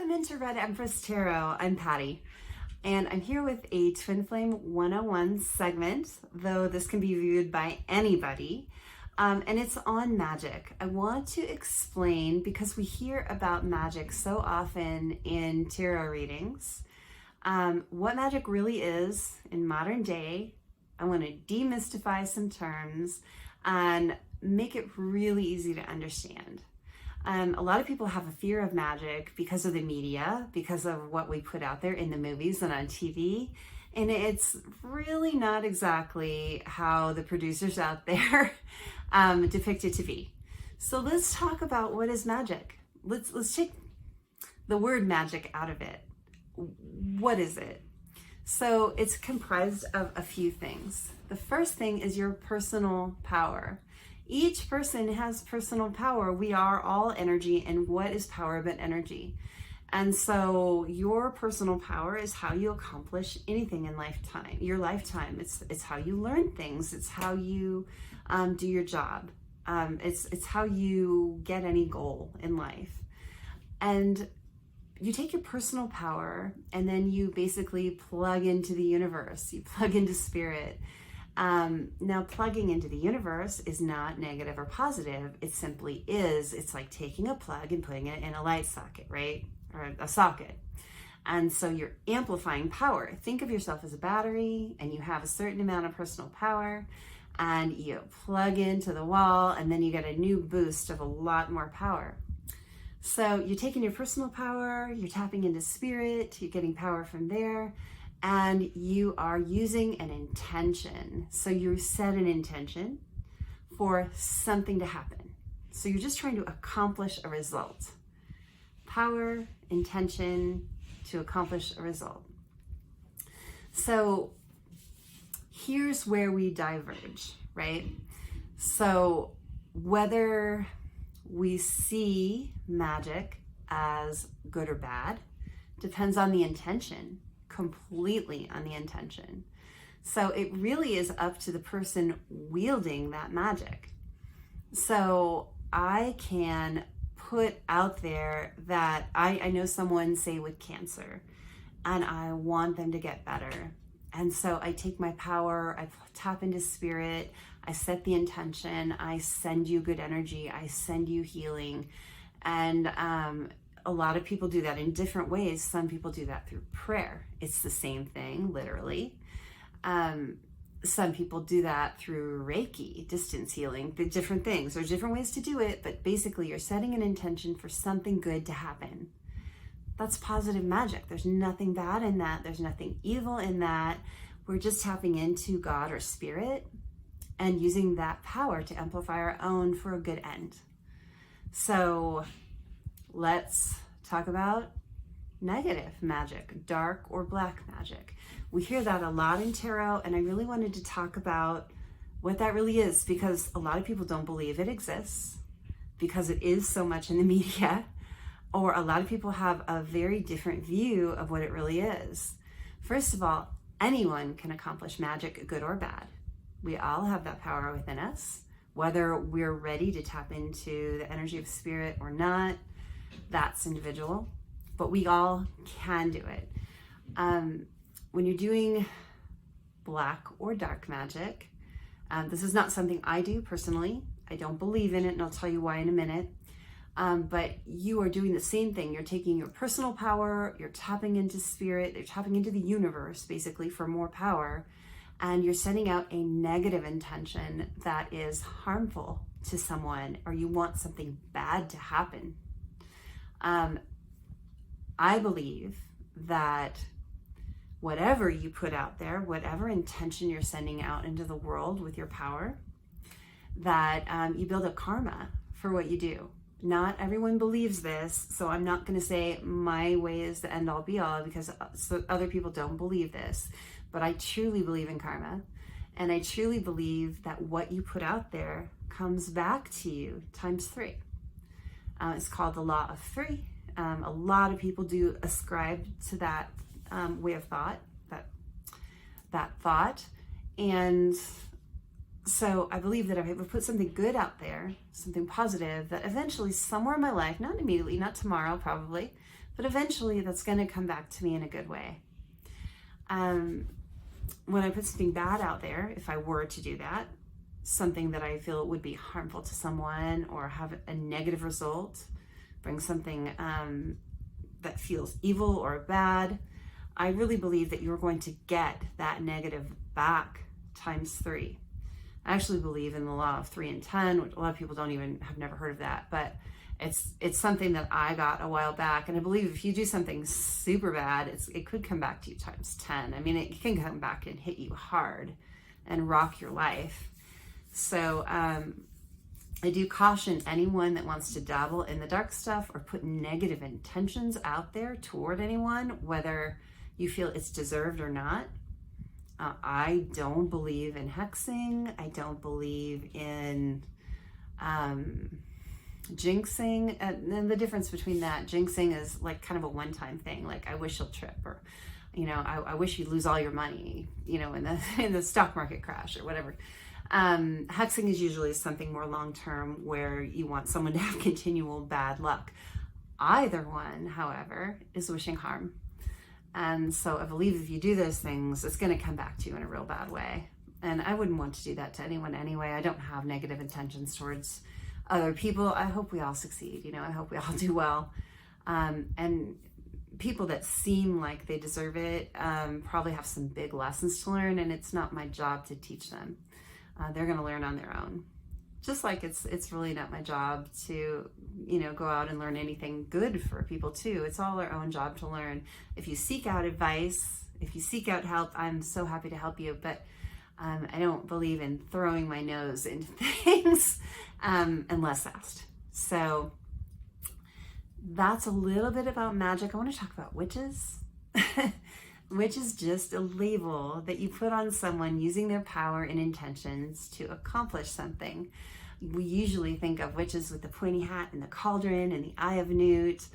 Welcome into Red Empress Tarot. I'm Patty, and I'm here with a Twin Flame 101 segment, though this can be viewed by anybody, and it's on magic. I want to explain, because we hear about magic so often in tarot readings, what magic really is in modern day. I want to demystify some terms and make it really easy to understand. A lot of people have a fear of magic because of the media, because of what we put out there in the movies and on TV. And it's really not exactly how the producers out there depict it to be. So let's talk about what is magic. Let's take the word magic out of it. What is it? So it's comprised of a few things. The first thing is your personal power. Each person has personal power. We are all energy, and what is power but energy? And so your personal power is how you accomplish anything in your lifetime. It's how you learn things. It's how you do your job. It's how you get any goal in life. And you take your personal power and then you basically plug into the universe. You plug into spirit. Now, plugging into the universe is not negative or positive. It simply is. It's like taking a plug and putting it in a light socket, right? Or a socket. And so you're amplifying power. Think of yourself as a battery, and you have a certain amount of personal power, and you plug into the wall, and then you get a new boost of a lot more power. So you're taking your personal power, you're tapping into spirit, you're getting power from there, and you are using an intention. So you set an intention for something to happen. So you're just trying to accomplish a result. Power, intention to accomplish a result. So here's where we diverge, right? So whether we see magic as good or bad depends on the intention. Completely on the intention. So it really is up to the person wielding that magic. So I can put out there that I know someone, say, with cancer, and I want them to get better. And so I take my power, I tap into spirit, I set the intention, I send you good energy, I send you healing. And a lot of people do that in different ways. Some people do that through prayer. It's the same thing, literally. Some people do that through Reiki, distance healing, the different things. There's different ways to do it, but basically you're setting an intention for something good to happen. That's positive magic. There's nothing bad in that. There's nothing evil in that. We're just tapping into God or spirit and using that power to amplify our own for a good end. So let's talk about negative magic, dark or black magic. We hear that a lot in tarot, and I really wanted to talk about what that really is, because a lot of people don't believe it exists because it is so much in the media, or a lot of people have a very different view of what it really is. First of all, anyone can accomplish magic, good or bad. We all have that power within us, whether we're ready to tap into the energy of spirit or not. That's individual, but we all can do it. When you're doing black or dark magic, this is not something I do personally. I don't believe in it, and I'll tell you why in a minute. But you are doing the same thing. You're taking your personal power, you're tapping into spirit, you're tapping into the universe, basically, for more power, and you're sending out a negative intention that is harmful to someone, or you want something bad to happen. I believe that whatever you put out there, whatever intention you're sending out into the world with your power, that you build a karma for what you do. Not everyone believes this, so I'm not going to say my way is the end all be all, because other people don't believe this. But I truly believe in karma, and I truly believe that what you put out there comes back to you times 3. It's called the law of 3. A lot of people do ascribe to that way of thought, that thought. And so I believe that if I put something good out there, something positive, that eventually somewhere in my life, not immediately, not tomorrow probably, but eventually that's going to come back to me in a good way. When I put something bad out there, if I were to do that, something that I feel would be harmful to someone or have a negative result, bring something that feels evil or bad, I really believe that you're going to get that negative back times 3. I actually believe in the law of 3 and 10, which a lot of people have never heard of that, but it's something that I got a while back. And I believe if you do something super bad, it could come back to you times 10. I mean, it can come back and hit you hard and rock your life. So I do caution anyone that wants to dabble in the dark stuff or put negative intentions out there toward anyone, whether you feel it's deserved or not. I don't believe in hexing. I don't believe in jinxing. And the difference between that, jinxing is like kind of a one-time thing, like I wish you'll trip, or I wish you lose all your money, in the stock market crash or whatever. Hexing is usually something more long-term where you want someone to have continual bad luck. Either one, however, is wishing harm. And so I believe if you do those things, it's going to come back to you in a real bad way. And I wouldn't want to do that to anyone anyway. I don't have negative intentions towards other people. I hope we all succeed. I hope we all do well. And people that seem like they deserve it probably have some big lessons to learn, and it's not my job to teach them. They're going to learn on their own. Just like it's really not my job to, go out and learn anything good for people too. It's all our own job to learn. If you seek out advice, if you seek out help, I'm so happy to help you. But I don't believe in throwing my nose into things unless asked. So that's a little bit about magic. I want to talk about witches. Which is just a label that you put on someone using their power and intentions to accomplish something. We usually think of witches with the pointy hat and the cauldron and the eye of newt.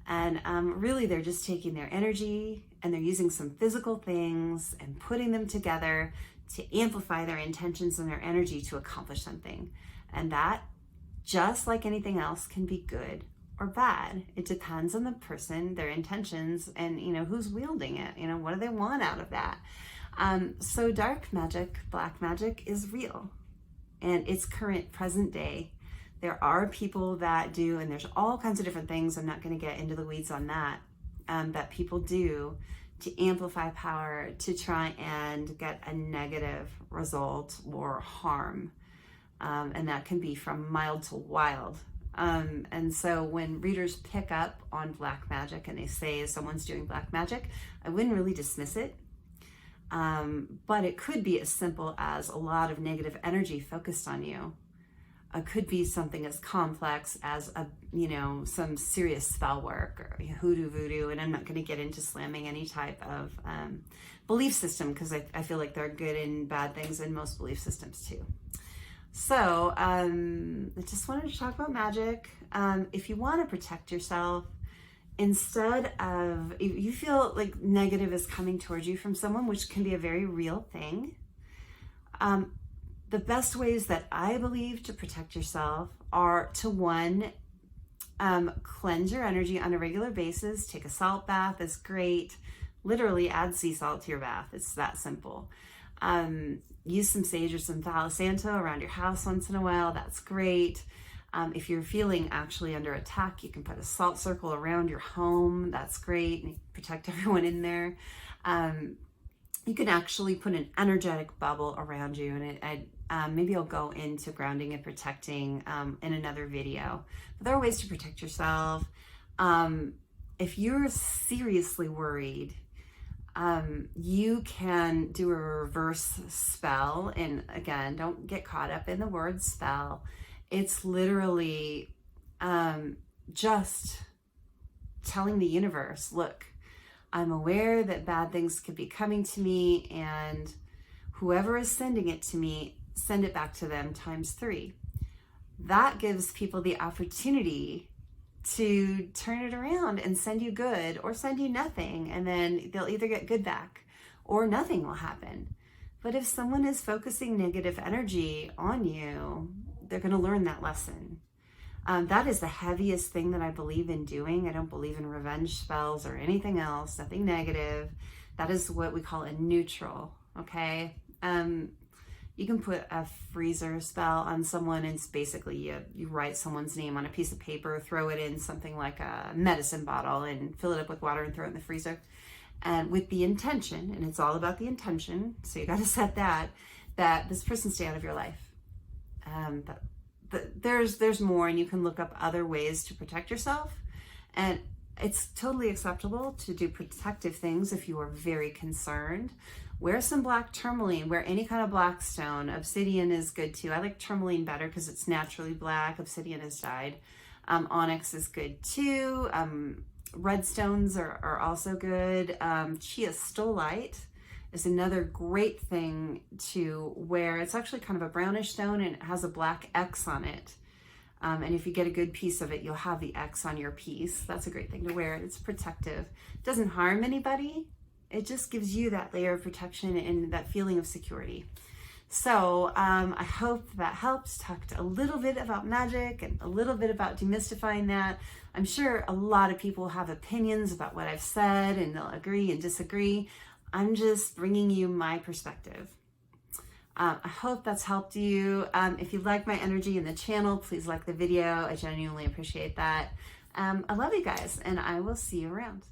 And really they're just taking their energy and they're using some physical things and putting them together to amplify their intentions and their energy to accomplish something. And that, just like anything else, can be good or bad. It depends on the person, their intentions, and who's wielding it. What do they want out of that? So dark magic, black magic is real, and it's current, present day. There are people that do, and there's all kinds of different things. I'm not going to get into the weeds on that. That people do to amplify power to try and get a negative result or harm, and that can be from mild to wild. And so when readers pick up on black magic and they say someone's doing black magic, I wouldn't really dismiss it. But it could be as simple as a lot of negative energy focused on you. It could be something as complex as some serious spell work or hoodoo voodoo. And I'm not going to get into slamming any type of belief system, because I feel like there are good and bad things in most belief systems too. So I just wanted to talk about magic. If you want to protect yourself, instead of, if you feel like negative is coming towards you from someone, which can be a very real thing, the best ways that I believe to protect yourself are to, one, cleanse your energy on a regular basis. Take a salt bath is great. Literally add sea salt to your bath. It's that simple. Use some sage or some 𝗟𝗏 santo around your house once in a while. That's great. If you're feeling actually under attack, you can put a salt circle around your home. That's great. And protect everyone in there. You can actually put an energetic bubble around you. And maybe I'll go into grounding and protecting in another video. But there are ways to protect yourself. If you're seriously worried, you can do a reverse spell. And again, don't get caught up in the word spell. It's literally just telling the universe, look, I'm aware that bad things could be coming to me, and whoever is sending it to me, send it back to them times 3. That gives people the opportunity to turn it around and send you good or send you nothing, and then they'll either get good back or nothing will happen. But if someone is focusing negative energy on you, they're going to learn that lesson. That is the heaviest thing that I believe in doing. I don't believe in revenge spells or anything else, nothing negative. That is what we call a neutral, okay? You can put a freezer spell on someone, and it's basically you write someone's name on a piece of paper, throw it in something like a medicine bottle and fill it up with water and throw it in the freezer. And with the intention, and it's all about the intention, so you got to set that this person stay out of your life. There's more, and you can look up other ways to protect yourself, and it's totally acceptable to do protective things if you are very concerned. Wear some black tourmaline, wear any kind of black stone. Obsidian is good too. I like tourmaline better because it's naturally black. Obsidian is dyed. Onyx is good too. Red stones are also good. 𝗘𝗠𝗣𝗥𝗖𝗞 is another great thing to wear. It's actually kind of a brownish stone, and it has a black X on it. And if you get a good piece of it, you'll have the X on your piece. That's a great thing to wear. It's protective. It doesn't harm anybody. It just gives you that layer of protection and that feeling of security. So I hope that helps. Talked a little bit about magic and a little bit about demystifying that. I'm sure a lot of people have opinions about what I've said, and they'll agree and disagree. I'm just bringing you my perspective. I hope that's helped you. If you like my energy in the channel, please like the video. I genuinely appreciate that. I love you guys, and I will see you around.